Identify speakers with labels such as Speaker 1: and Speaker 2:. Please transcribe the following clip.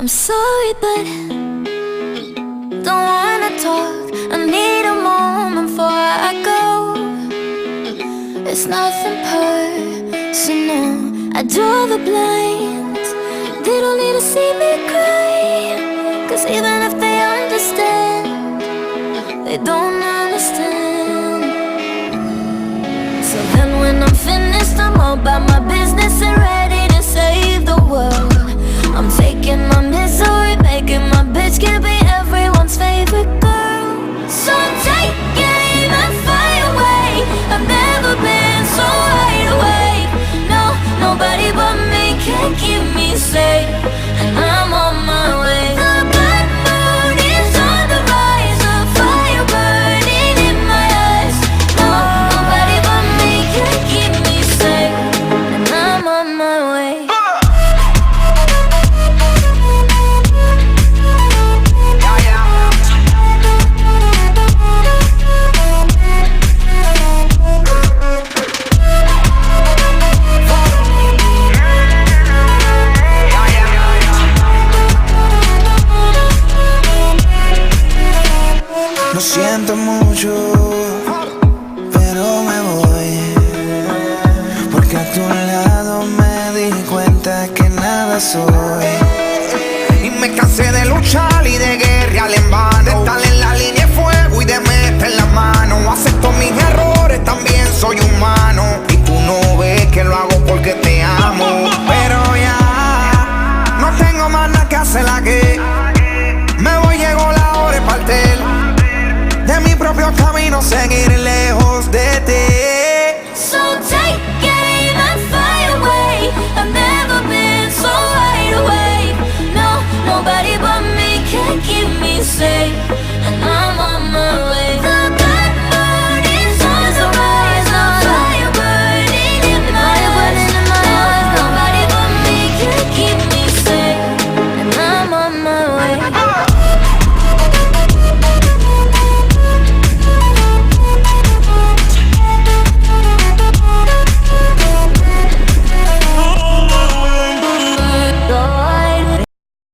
Speaker 1: I'm sorry, but don't wanna talk. I need a moment before I go. It's nothing personal. I draw the blinds. They don't need to see me cry, 'cause even if they understand, they don't understand. So then when I'm finished, I'm all about my business and ready to save the world. I'm taking my misery, making my bitch can be everyone's favorite girl. So I'm taking my fire away. I've never been so wide awake. No, nobody but me can keep me safe, and I'm on my way. The blood moon is on the rise, a fire burning in my eyes. No, nobody but me can keep me safe, and I'm on my way.
Speaker 2: Lo siento mucho, pero me voy, porque a tu lado me di cuenta que nada soy. Y me cansé de luchar y de guerrear en vano, de estar en la línea de fuego y de meter la mano. Acepto mis errores, también soy humano, y tú no ves que lo hago porque te amo. Pero ya no tengo más nada que hacer aquí. Me voy, llegó la hora de partir. De mi propio camino seguiré.